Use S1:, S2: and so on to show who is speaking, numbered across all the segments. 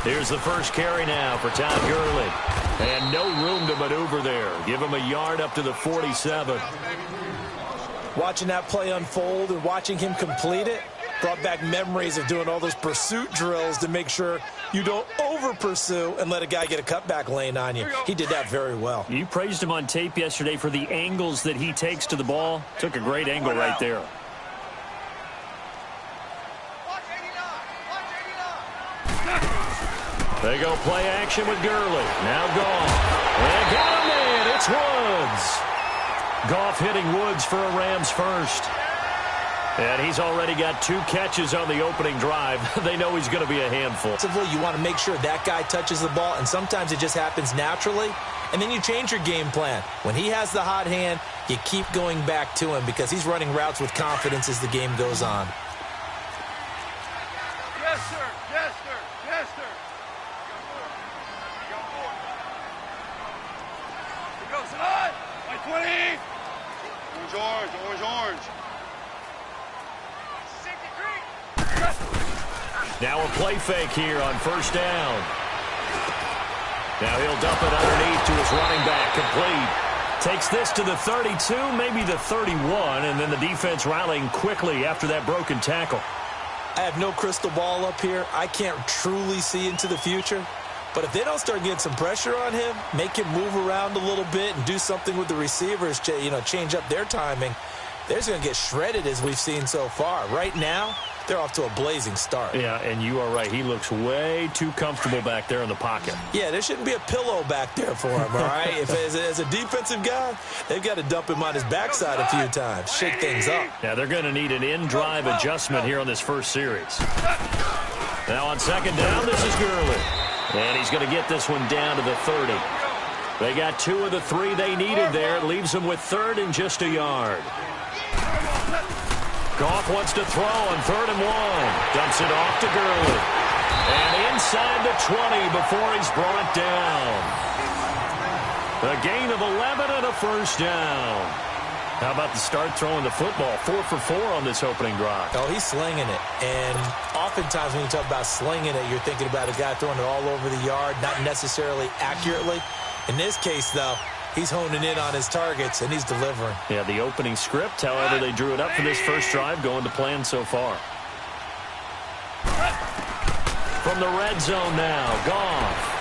S1: Here's the first carry now for Todd Gurley. And no room to maneuver there. Give him a yard up to the 47.
S2: Watching that play unfold and watching him complete it brought back memories of doing all those pursuit drills to make sure you don't over-pursue and let a guy get a cutback lane on you. He did that very well.
S1: You praised him on tape yesterday for the angles that he takes to the ball. Took a great angle right there. They go play action with Gurley. Now Goff. And got him in. It's Woods. Goff hitting Woods for a Rams first. And he's already got 2 catches on the opening drive. They know he's going to be a handful.
S2: You want to make sure that guy touches the ball, and sometimes it just happens naturally. And then you change your game plan. When he has the hot hand, you keep going back to him because he's running routes with confidence as the game goes on.
S3: Yes, sir. Yes, sir. Yes, sir. Orange.
S1: Now a play fake here on first down. Now he'll dump it underneath to his running back. Complete. Takes this to the 32, maybe the 31, and then the defense rallying quickly after that broken tackle.
S2: I have no crystal ball up here. I can't truly see into the future. But if they don't start getting some pressure on him, make him move around a little bit and do something with the receivers, change up their timing, they're just going to get shredded as we've seen so far. Right now, they're off to a blazing start.
S1: Yeah, and you are right. He looks way too comfortable back there in the pocket.
S2: Yeah, there shouldn't be a pillow back there for him, all right? If as a defensive guy, they've got to dump him on his backside a few times, shake things up.
S1: Yeah, they're going to need an in-drive adjustment here on this first series. Now on second down, this is Gurley. And he's going to get this one down to the 30. They got 2 of the 3 they needed there. It leaves them with 3rd and just a yard. Goff wants to throw on 3rd and 1. Dumps it off to Gurley. And inside the 20 before he's brought down. A gain of 11 and a first down. How about the start throwing the football? 4 for 4 on this opening drive.
S2: Oh, he's slinging it. And oftentimes when you talk about slinging it, you're thinking about a guy throwing it all over the yard, not necessarily accurately. In this case, though, he's honing in on his targets, and he's delivering.
S1: Yeah, the opening script, however, they drew it up for this first drive, going to plan so far. From the red zone now, Goff.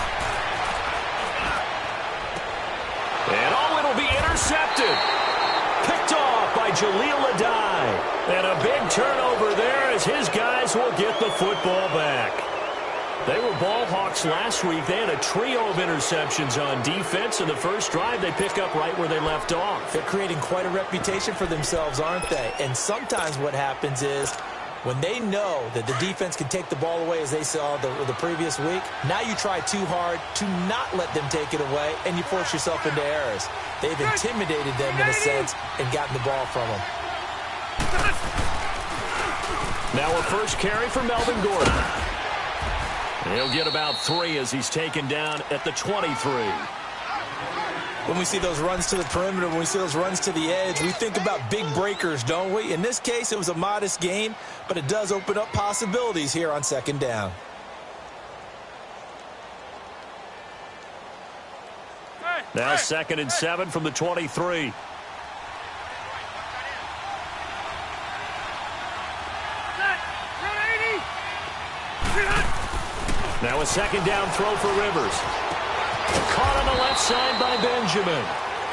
S1: And it'll be intercepted. Picked off by Jaleel Adai. And a big turnover there as his guys will get the football back. They were ball hawks last week. They had a trio of interceptions on defense. In the first drive, they pick up right where they left off.
S2: They're creating quite a reputation for themselves, aren't they? And sometimes what happens is when they know that the defense can take the ball away, as they saw the previous week, now you try too hard to not let them take it away, and you force yourself into errors. They've intimidated them in a sense and gotten the ball from them.
S1: Now a first carry for Melvin Gordon. He'll get about 3 as he's taken down at the 23.
S2: When we see those runs to the perimeter, when we see those runs to the edge, we think about big breakers, don't we? In this case, it was a modest gain, but it does open up possibilities here on second down.
S1: Now 2nd and 7 from the 23. Now a second down throw for Rivers. Caught on the left side by Benjamin.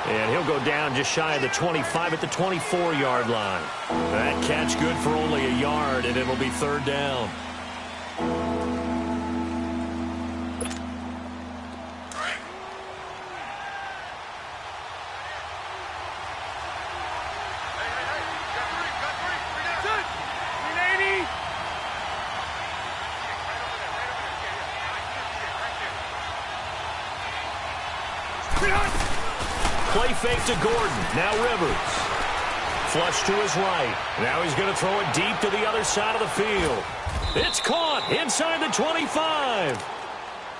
S1: And he'll go down just shy of the 25 at the 24-yard line. That catch good for only a yard, and it'll be 3rd down. Play fake to Gordon. Now Rivers. flush to his right. Now he's going to throw it deep to the other side of the field. It's caught inside the 25.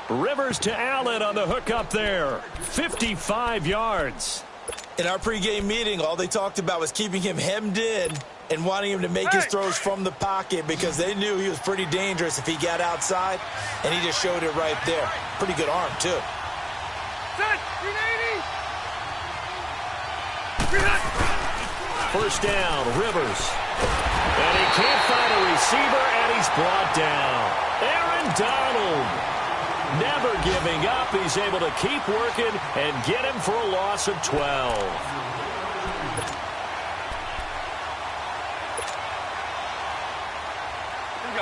S1: Rivers to Allen on the hook up there. 55 yards.
S2: In our pregame meeting, all they talked about was keeping him hemmed in and wanting him to make his throws from the pocket because they knew he was pretty dangerous if he got outside, and he just showed it right there. Pretty good arm, too.
S1: First down, Rivers. And he can't find a receiver, and he's brought down. Aaron Donald, never giving up. He's able to keep working and get him for a loss of 12.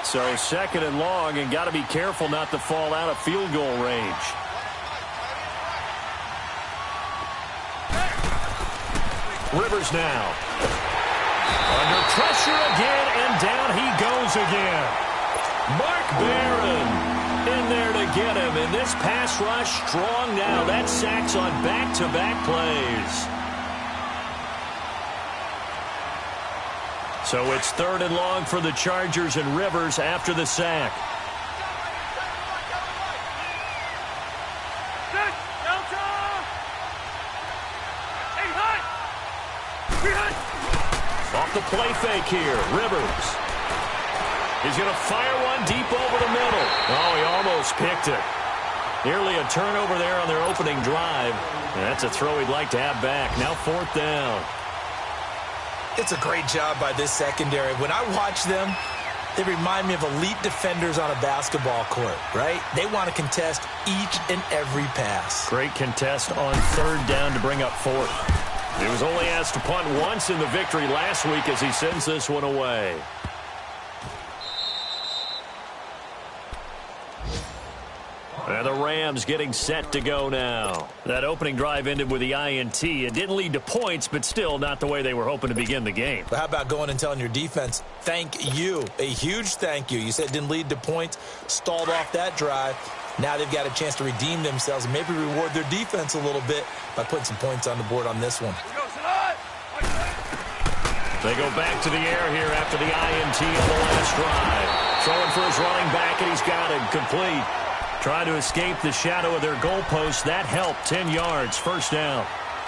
S1: So second and long, and got to be careful not to fall out of field goal range. Rivers now. Under pressure again, and down he goes again. Mark Barron in there to get him, and this pass rush strong now. That's sacks on back-to-back plays. So it's third and long for the Chargers, and Rivers after the sack. Off the play fake here, Rivers. He's going to fire one deep over the middle. Oh, he almost picked it. Nearly a turnover there on their opening drive. And that's a throw he'd like to have back. Now fourth down.
S2: It's a great job by this secondary. When I watch them, they remind me of elite defenders on a basketball court, right? They want to contest each and every pass.
S1: Great contest on third down to bring up fourth. He was only asked to punt once in the victory last week as he sends this one away. And the Rams getting set to go now. That opening drive ended with the INT. It didn't lead to points, but still not the way they were hoping to begin the game.
S2: But how about going and telling your defense, thank you, a huge thank you. You said it didn't lead to points, stalled off that drive. Now they've got a chance to redeem themselves and maybe reward their defense a little bit by putting some points on the board on this one.
S1: They go back to the air here after the INT on the last drive. Throwing for his running back, and he's got it complete. Trying to escape the shadow of their goalpost. That helped. 10 yards. First down.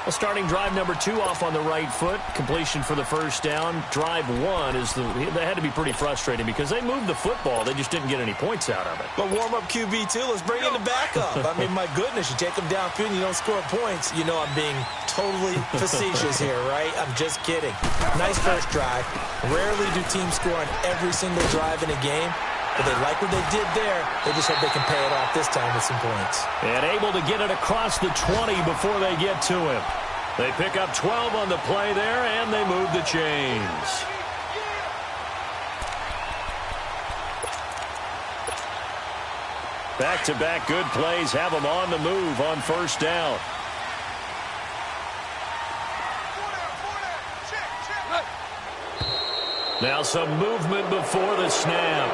S1: Well, starting drive number 2 off on the right foot. Completion for the first down. Drive 1 is that had to be pretty frustrating because they moved the football. They just didn't get any points out of it.
S2: But warm-up QB, too. Let's bring in the backup. I mean, my goodness, you take them downfield and you don't score points. You know I'm being totally facetious here, right? I'm just kidding. Nice first drive. Rarely do teams score on every single drive in a game. But they like what they did there. They just hope they can pay it off this time with some points.
S1: And able to get it across the 20 before they get to him. They pick up 12 on the play there, and they move the chains. Back-to-back good plays have them on the move on first down. Now some movement before the snap.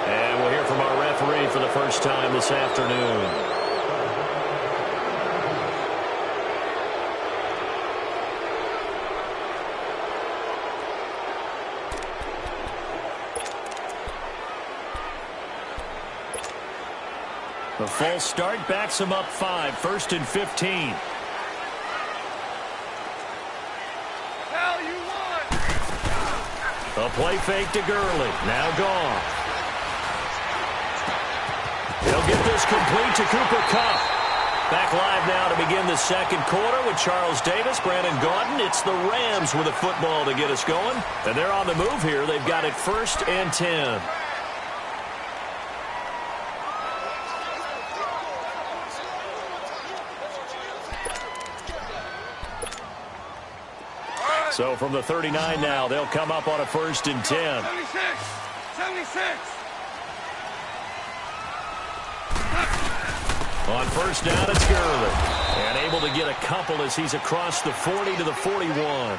S1: And we'll hear from our referee for the first time this afternoon. The false start backs him up 5. First and 15. A play fake to Gurley. Now gone. He'll get this complete to Cooper Kupp. Back live now to begin the second quarter with Charles Davis, Brandon Gaudin. It's the Rams with a football to get us going. And they're on the move here. They've got it first and 10. So from the 39 now, they'll come up on a first and 10.
S3: 76.
S1: On first down, it's Gurley. And able to get a couple as he's across the 40 to the 41.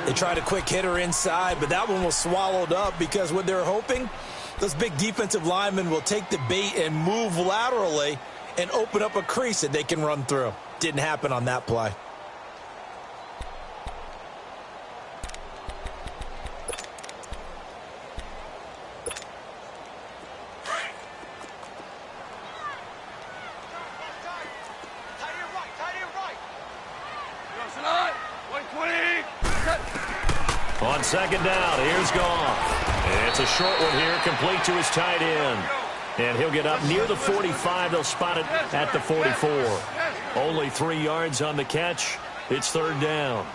S2: They tried a quick hitter inside, but that one was swallowed up because what they're hoping, those big defensive linemen will take the bait and move laterally and open up a crease that they can run through. Didn't happen on that play.
S1: On second down, here's Goff. It's a short one here, complete to his tight end. And he'll get up near the 45. They'll spot it at the 44. Only 3 yards on the catch. It's third down.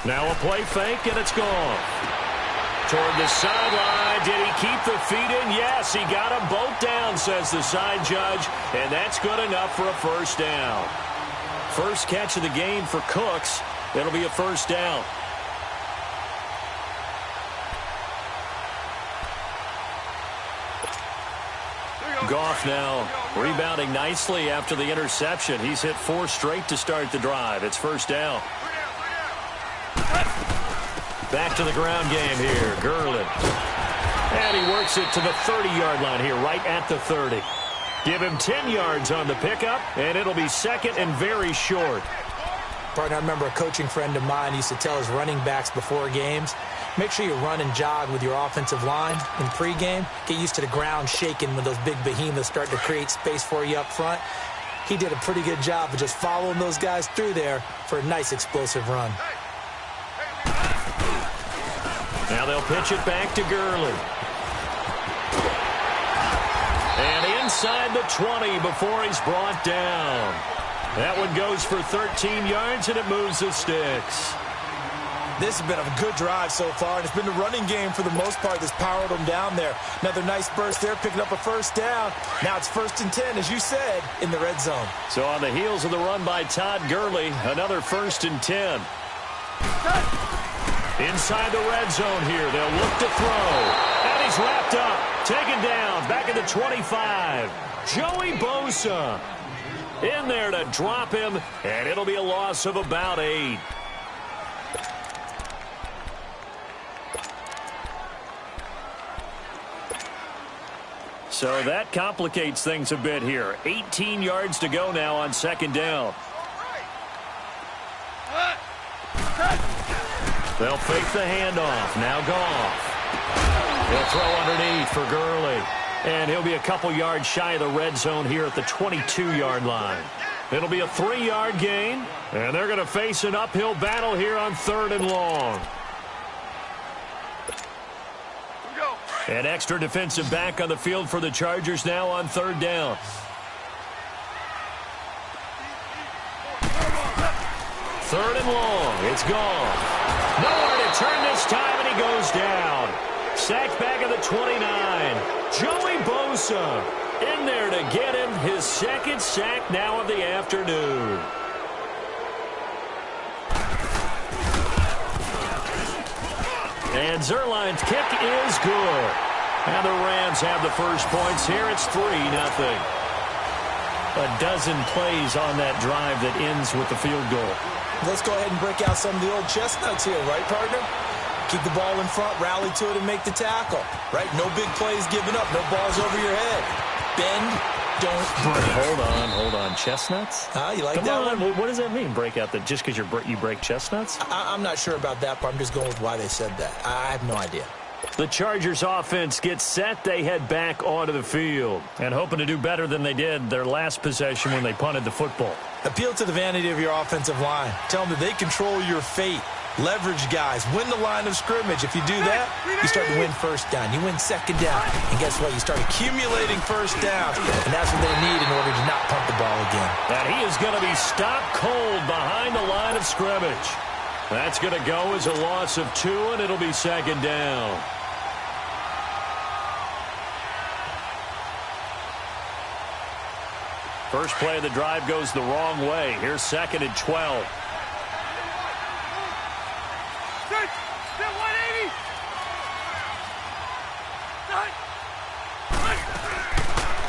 S1: Now a play fake, and it's gone. Toward the sideline. Did he keep the feet in? Yes, he got them both down, says the side judge. And that's good enough for a first down. First catch of the game for Cooks. It'll be a first down. Goff now rebounding nicely after the interception. He's hit 4 straight to start the drive. It's first down. Back to the ground game here. Gurley. And he works it to the 30-yard line here, right at the 30. Give him 10 yards on the pickup, and it'll be second and very short.
S2: Partner, I remember a coaching friend of mine used to tell his running backs before games, make sure you run and jog with your offensive line in pregame. Get used to the ground shaking when those big behemoths start to create space for you up front. He did a pretty good job of just following those guys through there for a nice explosive run.
S1: Now they'll pitch it back to Gurley. And inside the 20 before he's brought down. That one goes for 13 yards, and it moves the sticks.
S2: This has been a good drive so far, and it's been the running game for the most part that's powered them down there. Another nice burst there, picking up a first down. Now it's 1st and 10, as you said, in the red zone.
S1: So on the heels of the run by Todd Gurley, another 1st and 10. Inside the red zone here, they'll look to throw. And he's wrapped up, taken down, back at the 25. Joey Bosa in there to drop him, and it'll be a loss of about 8. So that complicates things a bit here. 18 yards to go now on second down. They'll fake the handoff. Now Goff. He'll throw underneath for Gurley. And he'll be a couple yards shy of the red zone here at the 22-yard line. It'll be a 3-yard gain. And they're going to face an uphill battle here on 3rd and long. An extra defensive back on the field for the Chargers now on 3rd down. Third and long. It's gone. Nowhere to turn this time, and he goes down. Sacked back at the 29. Joey Bosa in there to get him his 2nd sack now of the afternoon. And Zerline's kick is good. And the Rams have the first points here. It's 3-0. A dozen plays on that drive that ends with the field goal.
S2: Let's go ahead and break out some of the old chestnuts here, right, partner? Keep the ball in front, rally to it, and make the tackle, right? No big plays given up, no balls over your head. Bend, don't break.
S1: Hold on. Chestnuts?
S2: You like
S1: Come
S2: that
S1: on.
S2: one?
S1: What does that mean, break out? Just because you break chestnuts?
S2: I'm not sure about that, but I'm just going with why they said that. I have no idea.
S1: The Chargers offense gets set. They head back onto the field and hoping to do better than they did their last possession when they punted the football.
S2: Appeal to the vanity of your offensive line. Tell them that they control your fate. Leverage guys. Win the line of scrimmage. If you do that, you start to win first down. You win second down. And guess what? You start accumulating first downs. And that's what they need in order to not punt the ball again.
S1: And he is going to be stopped cold behind the line of scrimmage. That's going to go as a loss of 2, and it'll be second down. First play of the drive goes the wrong way. Here's 2nd and 12.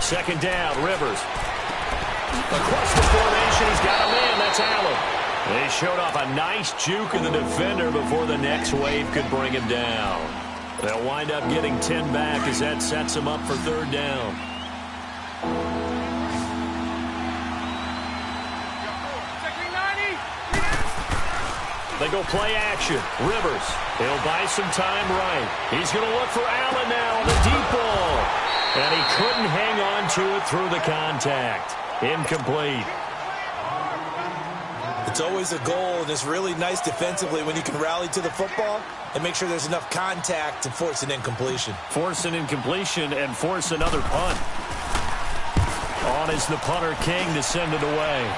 S1: Second down, Rivers. Across the formation, he's got a man. That's Allen. They showed off a nice juke of the defender before the next wave could bring him down. They'll wind up getting 10 back as that sets them up for 3rd down. They go play action. Rivers. He'll buy some time right. He's going to look for Allen now on the deep ball. And he couldn't hang on to it through the contact. Incomplete.
S2: The It's always a goal, and it's really nice defensively when you can rally to the football and make sure there's enough contact to force an incompletion.
S1: Force an incompletion and force another punt. On is the punter, King, to send it away.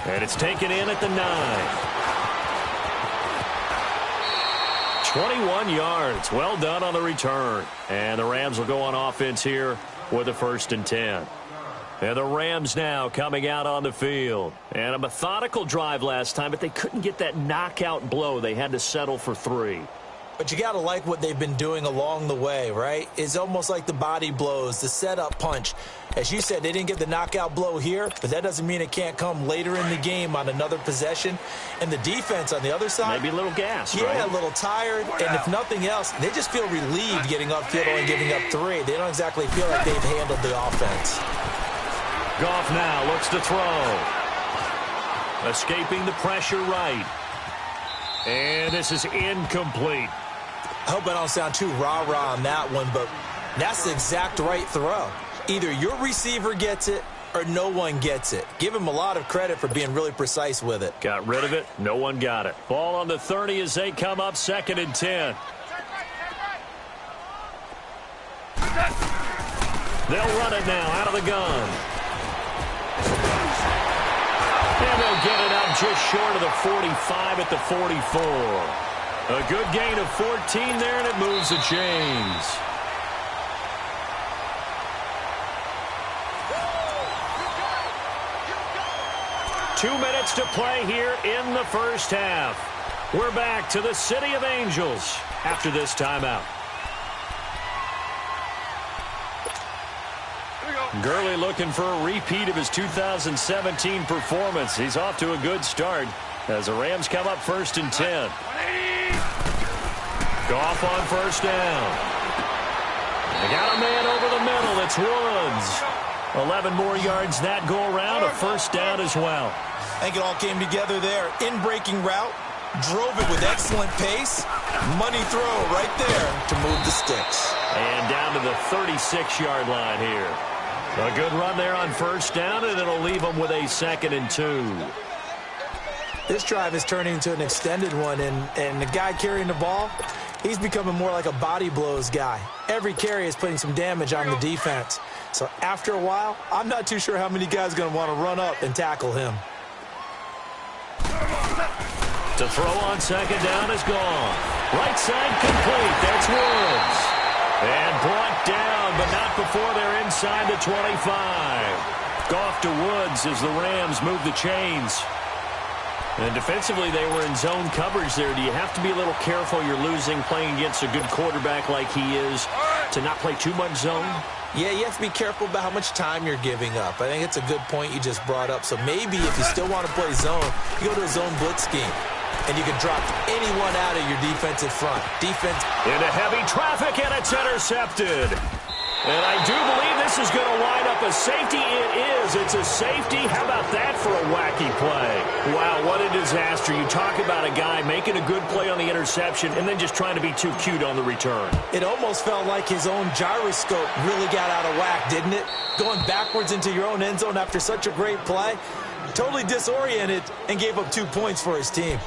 S1: And it's taken in at the 9. 21 yards. Well done on the return. And the Rams will go on offense here with a 1st and 10. And the Rams now coming out on the field. And a methodical drive last time, but they couldn't get that knockout blow. They had to settle for 3.
S2: But you got to like what they've been doing along the way, right? It's almost like the body blows, the setup punch. As you said, they didn't get the knockout blow here, but that doesn't mean it can't come later in the game on another possession. And the defense on the other side.
S1: Maybe a little gas,
S2: yeah,
S1: right?
S2: A little tired. And if nothing else, they just feel relieved getting upfield and giving up 3. They don't exactly feel like they've handled the offense.
S1: Goff now looks to throw. Escaping the pressure right. And this is incomplete.
S2: I hope I don't sound too rah-rah on that one, but that's the exact right throw. Either your receiver gets it or no one gets it. Give him a lot of credit for being really precise with it.
S1: Got rid of it. No one got it. Ball on the 30 as they come up 2nd and 10. They'll run it now out of the gun. And they'll get it up just short of the 45 at the 44. A good gain of 14 there, and it moves the chains. Two minutes to play here in the first half. We're back to the City of Angels after this timeout. Gurley looking for a repeat of his 2017 performance. He's off to a good start as the Rams come up 1st and 10. Goff on 1st down. They got a man over the middle. It's Woods. 11 more yards that go around. A 1st down as well.
S2: I think it all came together there. In-breaking route. Drove it with excellent pace. Money throw right there to move the sticks.
S1: And down to the 36-yard line here. A good run there on 1st down, and it'll leave them with a 2nd and 2.
S2: This drive is turning into an extended one, and the guy carrying the ball, he's becoming more like a body blows guy. Every carry is putting some damage on the defense. So after a while, I'm not too sure how many guys are going to want to run up and tackle him.
S1: To throw on 2nd down is gone. Right side complete. That's Woods. And brought down, but not before they're inside the 25. Goff to Woods as the Rams move the chains. And defensively, they were in zone coverage there. Do you have to be a little careful? You're losing playing against a good quarterback like he is to not play too much zone?
S2: Yeah, you have to be careful about how much time you're giving up. I think it's a good point you just brought up. So maybe if you still want to play zone, you go to a zone blitz scheme. And you can drop anyone out of your defensive front. Defense.
S1: Into heavy traffic, and it's intercepted. And I do believe this is going to wind up a safety. It is. It's a safety. How about that for a wacky play? Wow, what a disaster. You talk about a guy making a good play on the interception and then just trying to be too cute on the return.
S2: It almost felt like his own gyroscope really got out of whack, didn't it? Going backwards into your own end zone after such a great play. Totally disoriented and gave up 2 points for his team.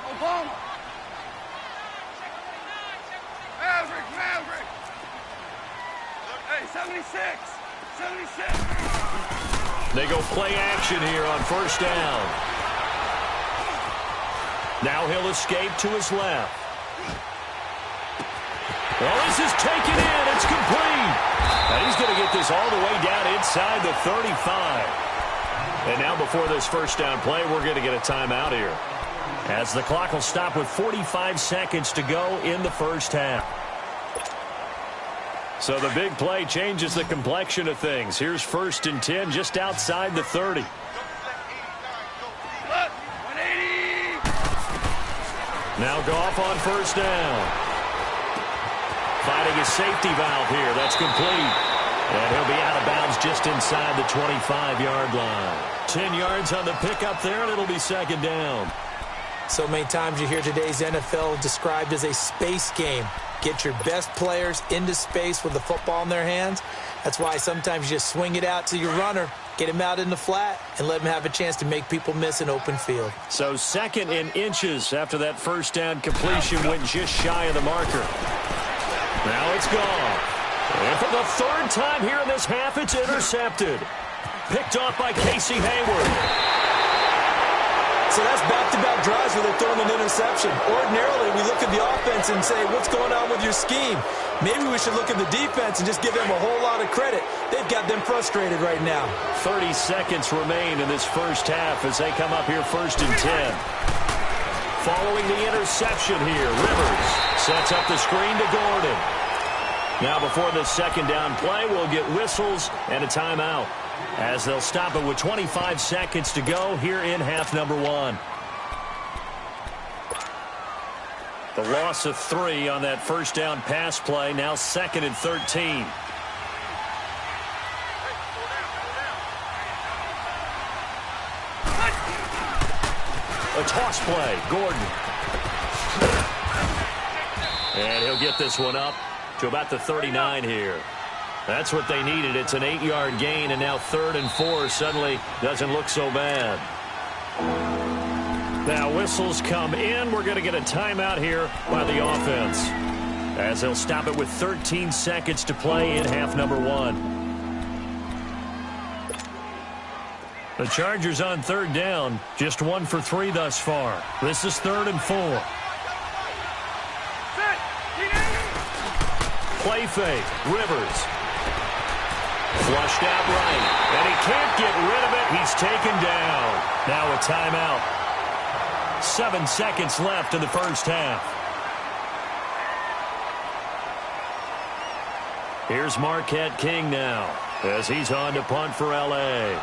S3: Obama. Maverick. Hey, 76.
S1: They go play action here on 1st down. Now he'll escape to his left. Well, this is taken in. It's complete. And he's going to get this all the way down inside the 35. And now before this 1st down play, we're going to get a timeout here, as the clock will stop with 45 seconds to go in the 1st half. So the big play changes the complexion of things. Here's 1st and 10 just outside the 30. Now Goff on first down. Finding a safety valve here. That's complete. And he'll be out of bounds just inside the 25-yard line. 10 yards on the pickup there, and it'll be second down.
S2: So many times you hear today's NFL described as a space game. Get your best players into space with the football in their hands. That's why sometimes you just swing it out to your runner, get him out in the flat, and let him have a chance to make people miss an open field.
S1: So second in inches after that first down completion went just shy of the marker. Now it's gone. And for the third time here in this half, it's intercepted. Picked off by Casey Hayward.
S2: So that's back-to-back drives where they're throwing an interception. Ordinarily, we look at the offense and say, what's going on with your scheme? Maybe we should look at the defense and just give them a whole lot of credit. They've got them frustrated right now.
S1: 30 seconds remain in this first half as they come up here first and 10. Following the interception here, Rivers sets up the screen to Gordon. Now before the second down play, we'll get whistles and a timeout, as they'll stop it with 25 seconds to go here in half number one. The loss of 3 on that first down pass play, now second and 13. A toss play, Gordon. And he'll get this one up to about the 39 here. That's what they needed. It's an 8-yard gain, and now 3rd and 4 suddenly doesn't look so bad. Now whistles come in. We're going to get a timeout here by the offense, as they'll stop it with 13 seconds to play in half number one. The Chargers on third down, just 1 for 3 thus far. This is 3rd and 4. Play fake, Rivers. Flushed out right, and he can't get rid of it. He's taken down. Now a timeout. 7 seconds left in the first half. Here's Marquette King now, as he's on to punt for L.A.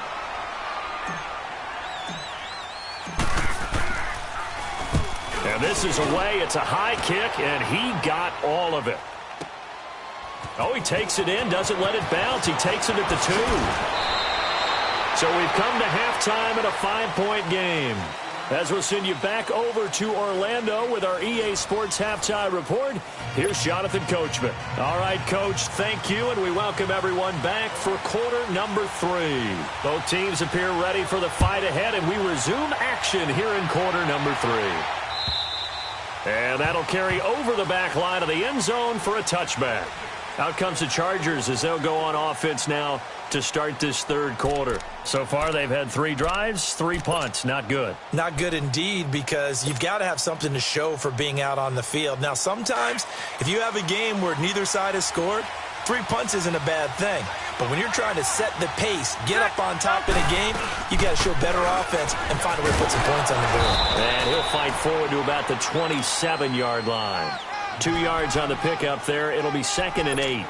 S1: And this is away. It's a high kick, and he got all of it. Oh, he takes it in, doesn't let it bounce. He takes it at the 2. So we've come to halftime in a 5-point game. As we'll send you back over to Orlando with our EA Sports Halftime Report, here's Jonathan Coachman. All right, Coach, thank you, and we welcome everyone back for quarter number 3. Both teams appear ready for the fight ahead, and we resume action here in quarter number 3. And that'll carry over the back line of the end zone for a touchback. Out comes the Chargers as they'll go on offense now to start this third quarter. So far, they've had 3 drives, 3 punts. Not good.
S2: Not good indeed, because you've got to have something to show for being out on the field. Now, sometimes, if you have a game where neither side has scored, 3 punts isn't a bad thing. But when you're trying to set the pace, get up on top in a game, you got to show better offense and find a way to put some points on the board.
S1: And he'll fight forward to about the 27-yard line. 2 yards on the pickup there. It'll be 2nd and 8.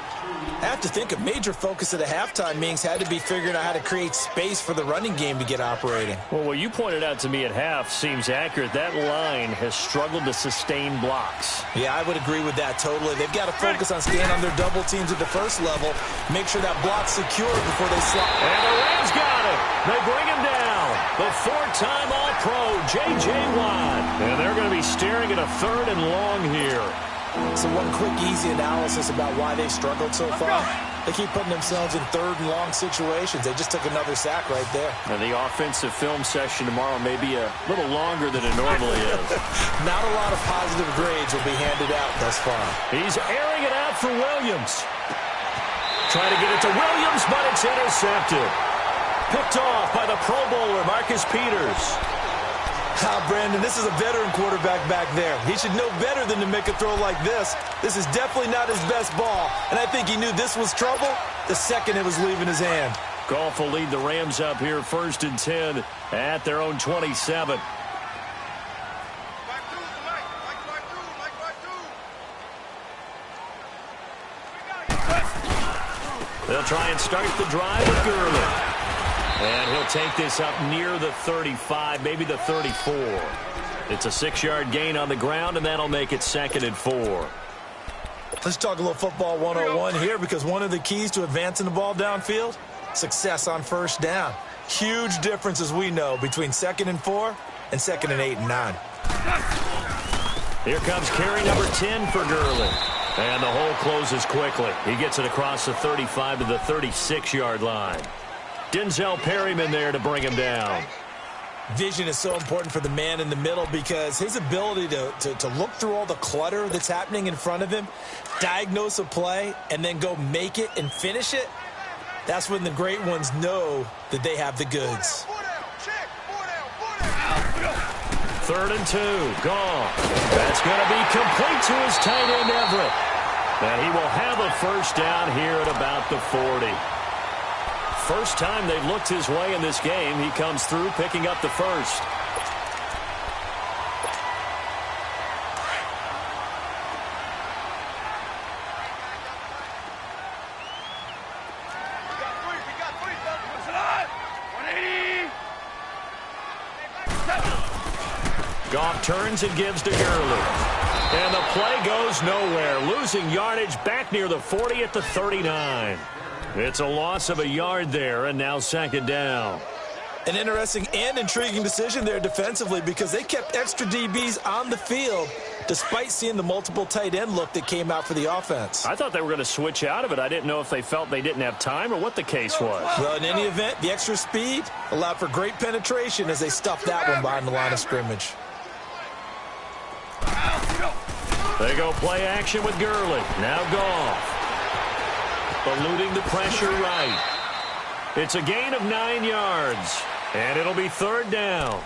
S2: I have to think a major focus of the halftime meetings had to be figuring out how to create space for the running game to get operating.
S1: Well, what you pointed out to me at half seems accurate. That line has struggled to sustain blocks.
S2: Yeah, I would agree with that totally. They've got to focus on staying on their double teams at the first level, make sure that block's secure before they slide.
S1: And the Rams got it. They bring him down. The 4-time All-Pro, J.J. Watt. And they're going to be staring at a 3rd and long here.
S2: So one quick, easy analysis about why they've struggled so far. They keep putting themselves in 3rd and long situations. They just took another sack right there.
S1: And the offensive film session tomorrow may be a little longer than it normally is.
S2: Not a lot of positive grades will be handed out thus far.
S1: He's airing it out for Williams. Trying to get it to Williams, but it's intercepted. Picked off by the Pro Bowler, Marcus Peters.
S2: Brandon, this is a veteran quarterback back there. He should know better than to make a throw like this. This is definitely not his best ball, and I think he knew this was trouble the second it was leaving his hand.
S1: Goff will lead the Rams up here 1st and 10 at their own 27. They'll try and start the drive with Gurley. And he'll take this up near the 35, maybe the 34. It's a 6-yard gain on the ground, and that'll make it 2nd and 4.
S2: Let's talk a little football 101 here, because one of the keys to advancing the ball downfield, success on first down. Huge difference, as we know, between 2nd and 4 and 2nd and 8 and 9.
S1: Here comes carry number 10 for Gurley. And the hole closes quickly. He gets it across the 35 to the 36-yard line. Denzel Perryman there to bring him down.
S2: Vision is so important for the man in the middle, because his ability to look through all the clutter that's happening in front of him, diagnose a play, and then go make it and finish it, that's when the great ones know that they have the goods.
S1: 3rd and 2, gone. That's going to be complete to his tight end, Everett. And he will have a first down here at about the 40. First time they've looked his way in this game. He comes through picking up the first. Goff turns and gives to Gurley. And the play goes nowhere. Losing yardage back near the 40 at the 39. It's a loss of a yard there, and now 2nd down.
S2: An interesting and intriguing decision there defensively, because they kept extra DBs on the field despite seeing the multiple tight end look that came out for the offense.
S1: I thought they were going to switch out of it. I didn't know if they felt they didn't have time or what the case was.
S2: Well, in any event, the extra speed allowed for great penetration as they stuffed that one behind the line of scrimmage.
S1: They go play action with Gurley. Now Goff. Eluding the pressure right. It's a gain of 9 yards. And it'll be 3rd down.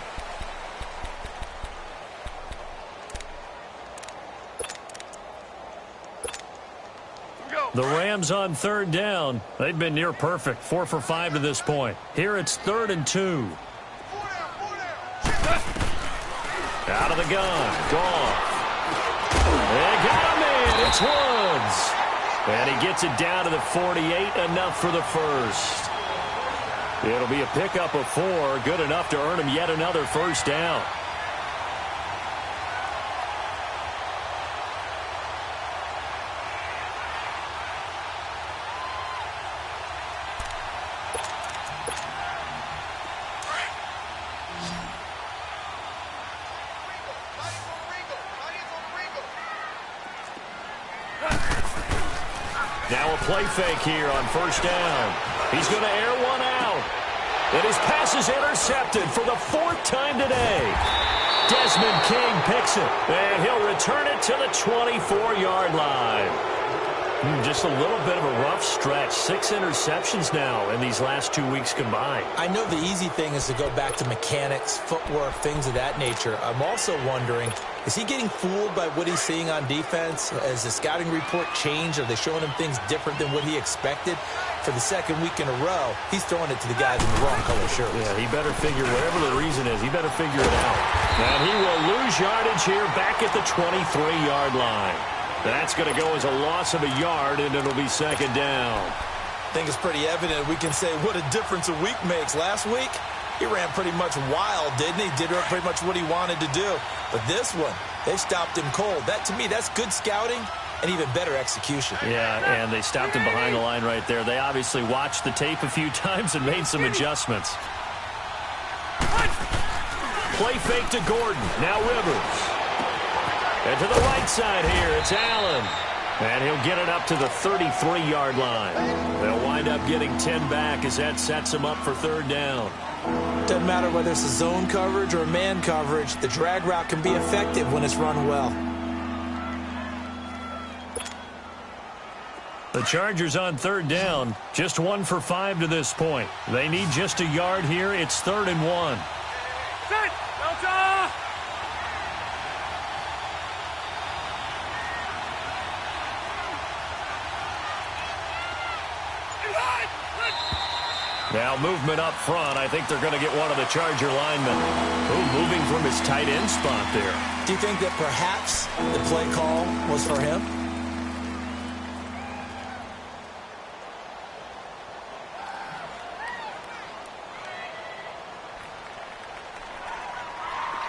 S1: The Rams on 3rd down. They've been near perfect. 4 for 5 to this point. Here it's 3rd and 2. Out of the gun. Goff. They got him in. It's Woods. And he gets it down to the 48. Enough for the first. It'll be a pickup of 4. Good enough to earn him yet another first down. Now a play fake here on first down. He's going to air one out. And his pass is intercepted for the 4th time today. Desmond King picks it. And he'll return it to the 24-yard line. Just a little bit of a rough stretch. 6 interceptions now in these last 2 weeks combined.
S2: I know the easy thing is to go back to mechanics, footwork, things of that nature. I'm also wondering, is he getting fooled by what he's seeing on defense? Has the scouting report changed? Are they showing him things different than what he expected? For the 2nd week in a row, he's throwing it to the guys in the wrong color shirts.
S1: Yeah, he better figure, whatever the reason is, he better figure it out. And he will lose yardage here back at the 23-yard line. That's going to go as a loss of a yard, and it'll be 2nd down.
S2: I think it's pretty evident. We can say what a difference a week makes. Last week, he ran pretty much wild, didn't he? Did pretty much what he wanted to do. But this one, they stopped him cold. That, to me, that's good scouting and even better execution.
S1: Yeah, and they stopped him behind the line right there. They obviously watched the tape a few times and made some adjustments. Play fake to Gordon. Now Rivers. And to the right side here, it's Allen. And he'll get it up to the 33-yard line. They'll wind up getting 10 back as that sets him up for 3rd down.
S2: Doesn't matter whether it's a zone coverage or a man coverage, the drag route can be effective when it's run well.
S1: The Chargers on 3rd down, just 1 for 5 to this point. They need just a yard here. It's 3rd and 1.
S3: Set! Delta!
S1: Now movement up front. I think they're going to get one of the Charger linemen. Moving from his tight end spot there.
S2: Do you think that perhaps the play call was for him?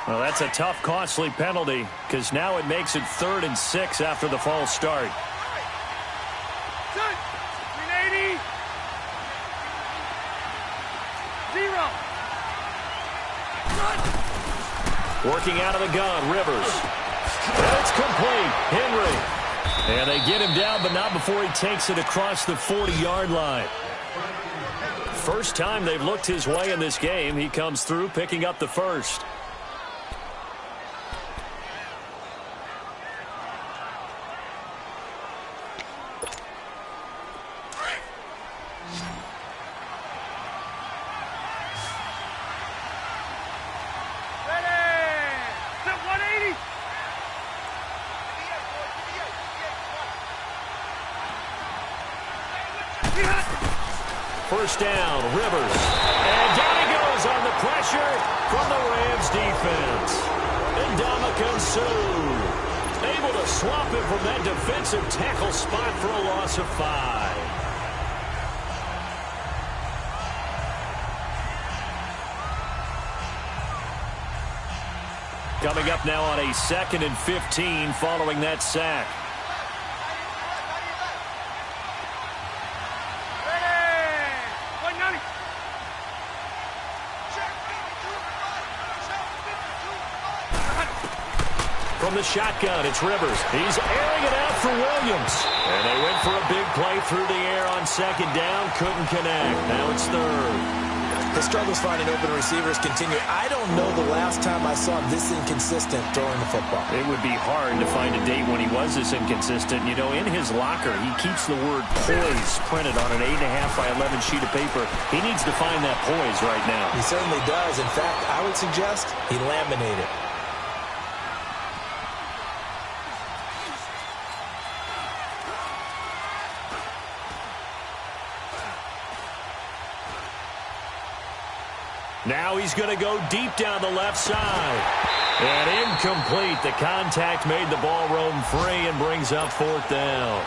S1: Well, that's a tough, costly penalty because now it makes it 3rd and 6 after the false start.
S3: 380. 0.
S1: Working out of the gun, Rivers. And it's complete. Henry. And they get him down, but not before he takes it across the 40-yard line. First time they've looked his way in this game. He comes through, picking up the first. First down, Rivers. And down he goes on the pressure from the Rams defense. And Ndamukong Suh able to swap him from that defensive tackle spot for a loss of 5. Coming up now on a 2nd and 15 following that sack. From the shotgun, it's Rivers. He's airing it out for Williams. And they went for a big play through the air on 2nd down. Couldn't connect. Now it's 3rd.
S2: His struggles finding open receivers continue. I don't know the last time I saw him this inconsistent throwing the football.
S1: It would be hard to find a date when he was this inconsistent. You know, in his locker, he keeps the word poise printed on an 8.5 by 11 sheet of paper. He needs to find that poise right now.
S2: He certainly does. In fact, I would suggest he laminated.
S1: Now he's going to go deep down the left side. And incomplete. The contact made the ball roam free and brings up 4th down.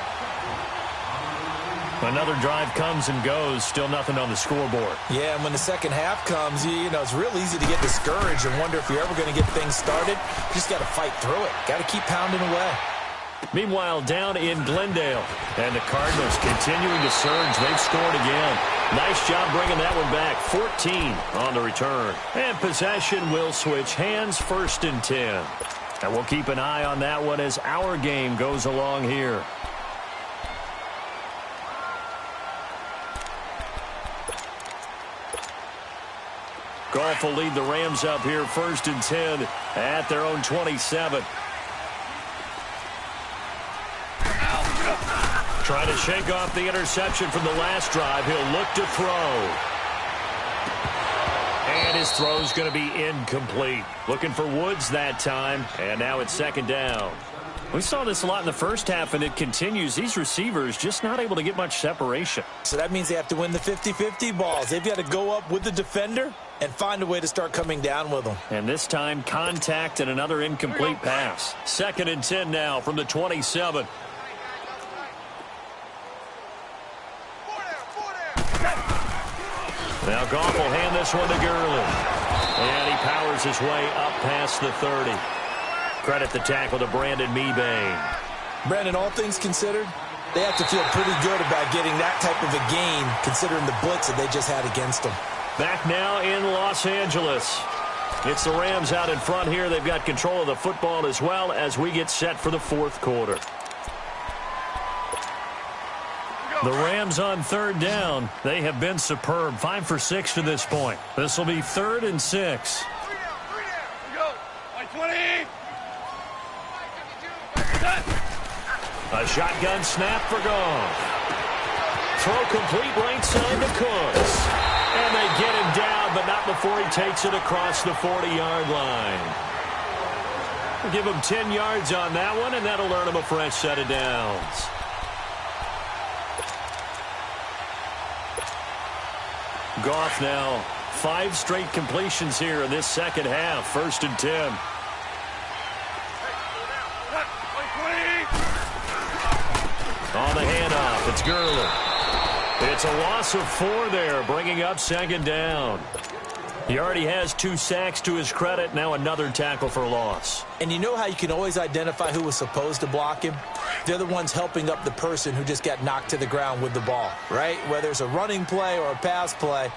S1: Another drive comes and goes. Still nothing on the scoreboard.
S2: Yeah, and when the second half comes, you know, it's real easy to get discouraged and wonder if you're ever going to get things started. You just got to fight through it. Got to keep pounding away.
S1: Meanwhile, down in Glendale. And the Cardinals continuing to surge. They've scored again. Nice job bringing that one back. 14 on the return. And possession will switch hands, 1st and 10. And we'll keep an eye on that one as our game goes along here. Goff will lead the Rams up here, 1st and 10 at their own 27. Trying to shake off the interception from the last drive. He'll look to throw. And his throw's going to be incomplete. Looking for Woods that time. And now it's 2nd down. We saw this a lot in the first half, and it continues. These receivers just not able to get much separation.
S2: So that means they have to win the 50-50 balls. They've got to go up with the defender and find a way to start coming down with them.
S1: And this time, contact and another incomplete pass. 2nd and 10 now from the 27. Now Goff will hand this one to Gurley. And he powers his way up past the 30. Credit the tackle to Brandon Mebane.
S2: Brandon, all things considered, they have to feel pretty good about getting that type of a gain, considering the blitz that they just had against them.
S1: Back now in Los Angeles. It's the Rams out in front here. They've got control of the football as well as we get set for the 4th quarter. The Rams on 3rd down. They have been superb. 5 for 6 to this point. This will be 3rd and 6.
S3: 20.
S1: A shotgun snap for Goff. Throw complete right side to Cooks. And they get him down, but not before he takes it across the 40-yard line. We'll give him 10 yards on that one, and that'll earn him a fresh set of downs. Goff now 5 straight completions here in this second half. 1st and 10. On the handoff, it's Gurley. It's a loss of 4 there, bringing up 2nd down. He already has 2 sacks to his credit. Now another tackle for loss.
S2: And you know how you can always identify who was supposed to block him? They're the ones helping up the person who just got knocked to the ground with the ball, right? Whether it's a running play or a pass play,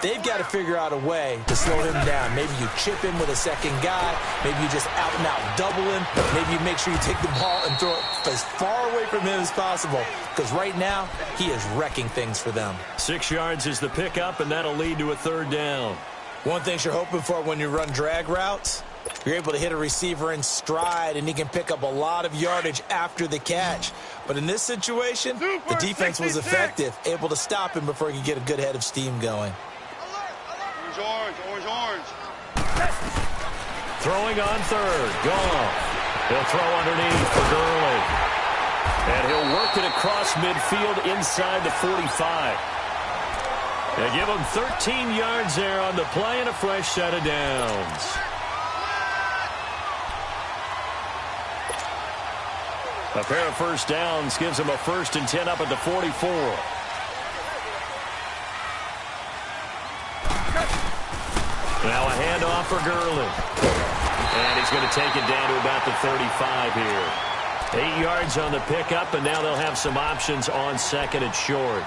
S2: they've got to figure out a way to slow him down. Maybe you chip him with a second guy. Maybe you just out-and-out double him. Maybe you make sure you take the ball and throw it as far away from him as possible. Because right now, he is wrecking things for them.
S1: 6 yards is the pickup, and that'll lead to a 3rd down.
S2: One thing you're hoping for when you run drag routes, you're able to hit a receiver in stride, and he can pick up a lot of yardage after the catch. But in this situation, the defense was effective, able to stop him before he could get a good head of steam going.
S3: Orange.
S1: Throwing on 3rd. Goff. He'll throw underneath for Gurley. And he'll work it across midfield inside the 45. They give him 13 yards there on the play and a fresh set of downs. A pair of first downs gives him a 1st and 10 up at the 44. Now a handoff for Gurley. And he's going to take it down to about the 35 here. 8 yards on the pickup, and now they'll have some options on 2nd and short.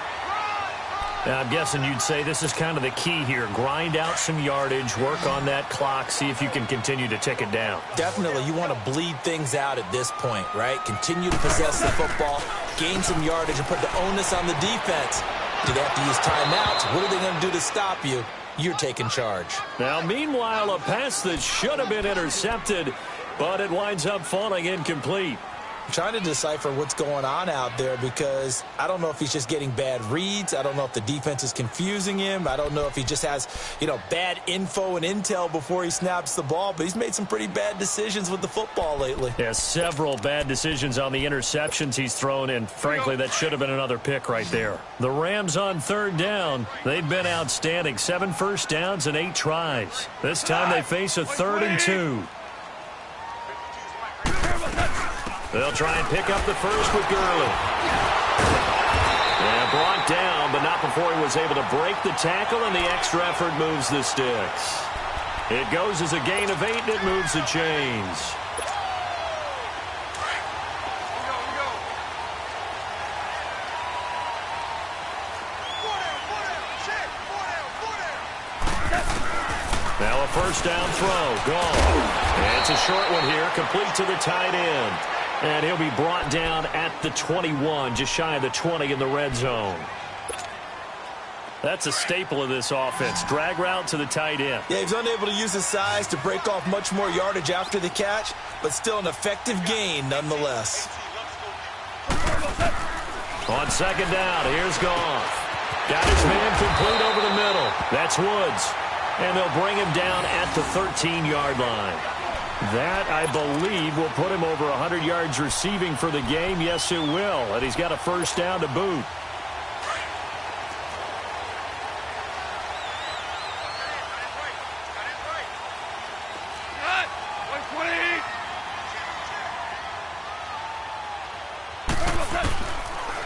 S1: Now, I'm guessing you'd say this is kind of the key here. Grind out some yardage, work on that clock, see if you can continue to tick it down.
S2: Definitely, you want to bleed things out at this point, right? Continue to possess the football, gain some yardage, and put the onus on the defense. Do they have to use timeouts? What are they going to do to stop you? You're taking charge.
S1: Now, meanwhile, a pass that should have been intercepted, but it winds up falling incomplete.
S2: I'm trying to decipher what's going on out there because I don't know if he's just getting bad reads. I don't know if the defense is confusing him. I don't know if he just has, bad info and intel before he snaps the ball. But he's made some pretty bad decisions with the football lately.
S1: Yeah, several bad decisions on the interceptions he's thrown, and frankly, that should have been another pick right there. The Rams on 3rd down. They've been outstanding. 7 first downs and 8 tries. This time they face a 3rd and 2. They'll try and pick up the first with Gurley. And brought down, but not before he was able to break the tackle, and the extra effort moves the sticks. It goes as a gain of 8, and it moves the chains. Now a first down throw. Gone. And it's a short one here, complete to the tight end. And he'll be brought down at the 21, just shy of the 20 in the red zone. That's a staple of this offense. Drag route to the tight end.
S2: Yeah, he's unable to use his size to break off much more yardage after the catch, but still an effective gain nonetheless.
S1: On 2nd down, here's Goff. Got his man complete over the middle. That's Woods. And they'll bring him down at the 13-yard line. That, I believe, will put him over 100 yards receiving for the game. Yes, it will. And he's got a first down to boot.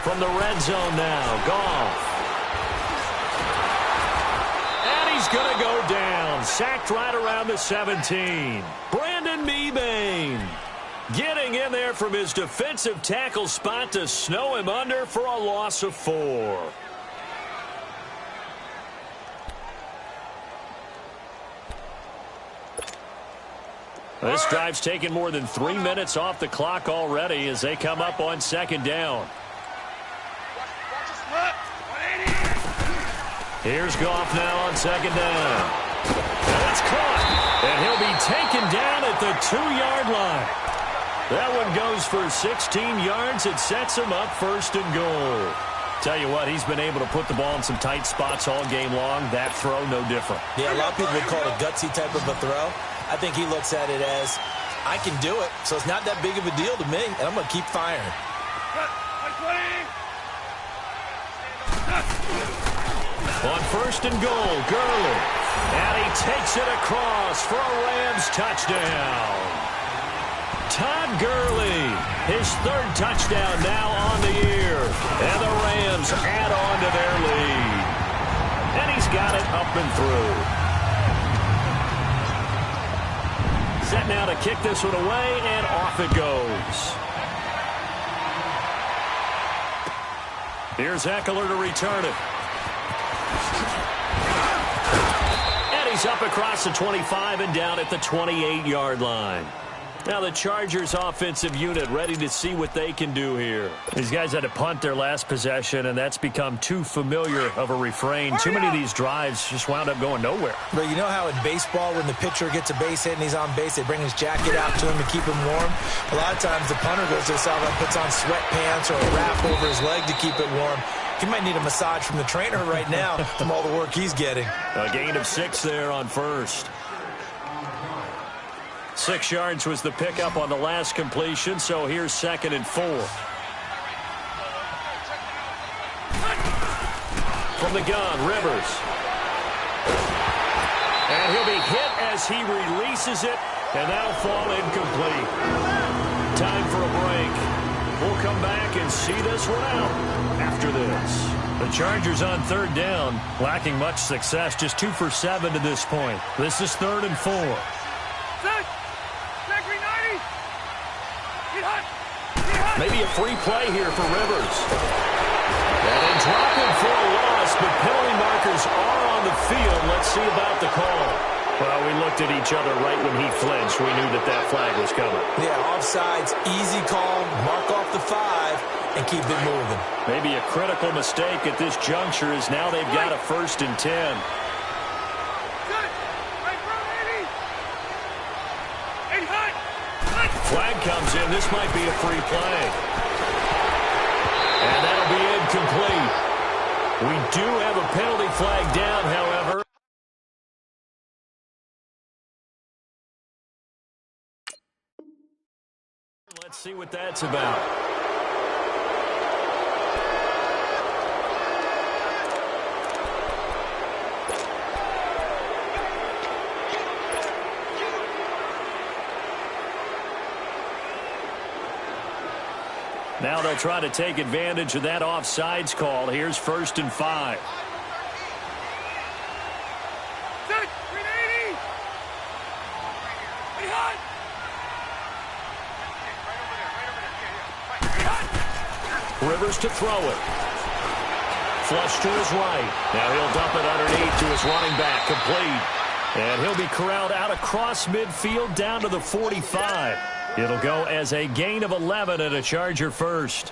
S1: From the red zone now, Goff. And he's going to go down. Sacked right around the 17. Brandon Mebane getting in there from his defensive tackle spot to snow him under for a loss of 4. This drive's taken more than 3 minutes off the clock already as they come up on 2nd down. Here's Goff now on 2nd down. That's caught. And he'll be taken down at the 2-yard line. That one goes for 16 yards. It sets him up 1st and goal. Tell you what, he's been able to put the ball in some tight spots all game long. That throw, no different.
S2: Yeah, a lot of people would call it a gutsy type of a throw. I think he looks at it as, I can do it, so it's not that big of a deal to me, and I'm going to keep firing.
S1: On 1st and goal, Gurley. And he takes it across for a Rams touchdown. Todd Gurley, his 3rd touchdown now on the year. And the Rams add on to their lead. And he's got it up and through. Set now to kick this one away, and off it goes. Here's Eckler to return it. And he's up across the 25 and down at the 28-yard line. Now the Chargers offensive unit ready to see what they can do here. These guys had to punt their last possession, and that's become too familiar of a refrain. Too many of these drives just wound up going nowhere.
S2: But you know how in baseball, when the pitcher gets a base hit and he's on base, they bring his jacket out to him to keep him warm? A lot of times the punter goes to the sideline, puts on sweatpants or a wrap over his leg to keep it warm. He might need a massage from the trainer right now from all the work he's getting.
S1: A gain of 6 there on first. 6 yards was the pickup on the last completion, so here's 2nd and 4. From the gun, Rivers. And he'll be hit as he releases it, and that'll fall incomplete. Time for a break. We'll come back and see this one out after this. The Chargers on 3rd down, lacking much success, just 2 for 7 to this point. This is 3rd and 4. Maybe a free play here for Rivers. And they drop him for a loss, but penalty markers are on the field. Let's see about the call. Well, we looked at each other right when he flinched. We knew that that flag was coming.
S2: Yeah, offsides, easy call, mark off the 5, and keep it moving.
S1: Maybe a critical mistake at this juncture is now they've got a 1st and 10. Flag comes in. This might be a free play. And that'll be incomplete. We do have a penalty flag down, however. Let's see what that's about. Now they'll try to take advantage of that offsides call. Here's 1st and 5. Rivers to throw it. Flush to his right. Now he'll dump it underneath to his running back. Complete. And he'll be corralled out across midfield down to the 45. It'll go as a gain of 11 and a Charger 1st.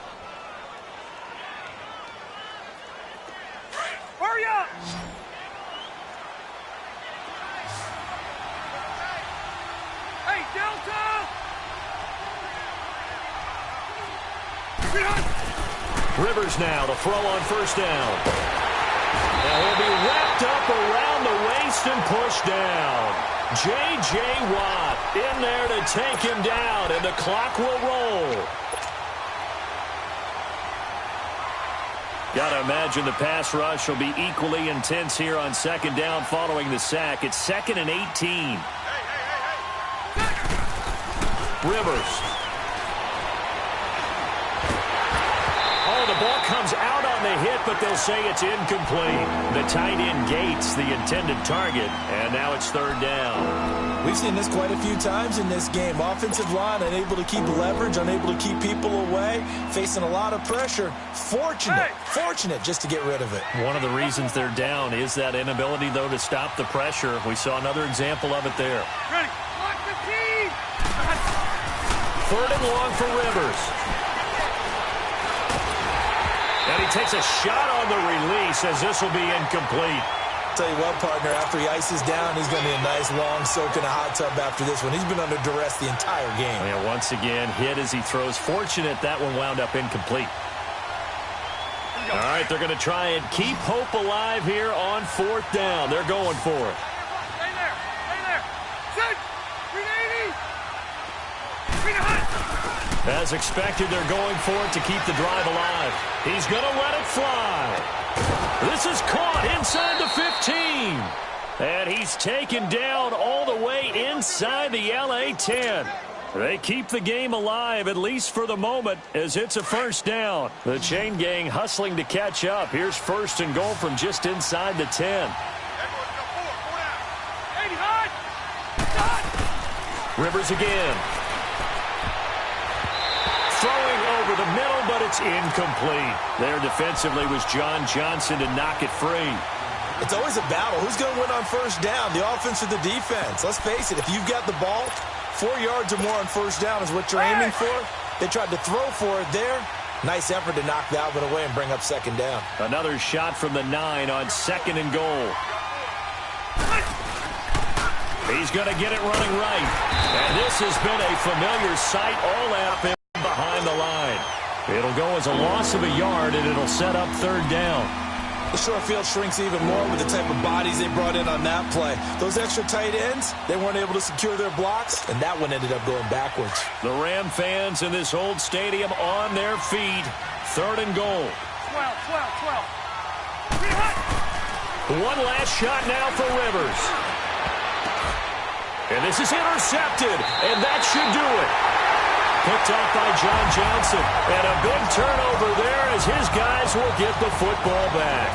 S3: Hurry up! Hey, Delta!
S1: Rivers now to throw on 1st down. Now he'll be wrapped up around the waist and pushed down. J.J. Watt in there to take him down, and the clock will roll. Got to imagine the pass rush will be equally intense here on 2nd down following the sack. It's 2nd and 18. Rivers. Oh, the ball comes out on the hit, but they'll say it's incomplete. The tight end Gates, the intended target, and now it's 3rd down.
S2: We've seen this quite a few times in this game. Offensive line unable to keep leverage, unable to keep people away, facing a lot of pressure. Fortunate just to get rid of it.
S1: One of the reasons they're down is that inability, though, to stop the pressure. We saw another example of it there.
S3: Ready. Lock the team.
S1: 3rd and long for Rivers. And he takes a shot on the release as this will be incomplete.
S2: Tell you what, partner, after he ices down, he's going to be a nice long soak in a hot tub after this one. He's been under duress the entire game.
S1: Yeah, once again, hit as he throws. Fortunate that one wound up incomplete. All right, they're going to try and keep hope alive here on 4th down. They're going for it.
S3: Stay there. Stay there. Set. 380.
S1: As expected, they're going for it to keep the drive alive. He's going to let it fly. This is caught inside the 15. And he's taken down all the way inside the LA 10. They keep the game alive, at least for the moment, as it's a 1st down. The chain gang hustling to catch up. Here's 1st and goal from just inside the 10. Rivers again. Throwing over the middle, but it's incomplete. There defensively was John Johnson to knock it free.
S2: It's always a battle. Who's going to win on first down, the offense or the defense? Let's face it, if you've got the ball, 4 yards or more on first down is what you're aiming for. They tried to throw for it there. Nice effort to knock that one away and bring up second down.
S1: Another shot from the 9 on 2nd and goal. He's going to get it running right. And this has been a familiar sight all up behind the line. It'll go as a loss of a yard, and it'll set up 3rd down.
S2: The short field shrinks even more with the type of bodies they brought in on that play. Those extra tight ends, they weren't able to secure their blocks, and that one ended up going backwards.
S1: The Ram fans in this old stadium on their feet. 3rd and goal.
S3: 12.
S1: One last shot now for Rivers. And this is intercepted, and that should do it. Picked off by John Johnson. And a big turnover there as his guys will get the football back.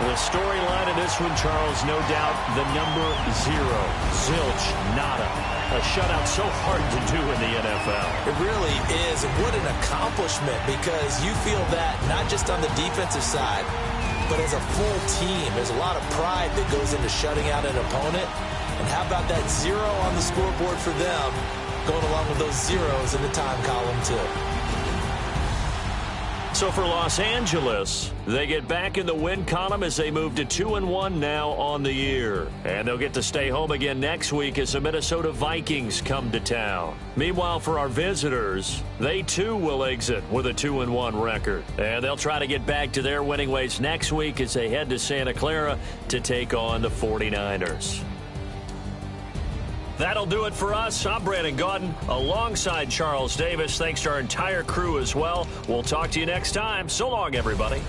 S1: The storyline in this one, Charles, no doubt the number 0. Zilch, nada. A shutout so hard to do in the NFL.
S2: It really is. And what an accomplishment, because you feel that not just on the defensive side, but as a full team. There's a lot of pride that goes into shutting out an opponent. And how about that 0 on the scoreboard for them, going along with those zeros in the time column, too.
S1: So for Los Angeles, they get back in the win column as they move to 2-1 now on the year. And they'll get to stay home again next week as the Minnesota Vikings come to town. Meanwhile, for our visitors, they too will exit with a 2-1 record. And they'll try to get back to their winning ways next week as they head to Santa Clara to take on the 49ers. That'll do it for us. I'm Brandon Gaudin alongside Charles Davis. Thanks to our entire crew as well. We'll talk to you next time. So long, everybody.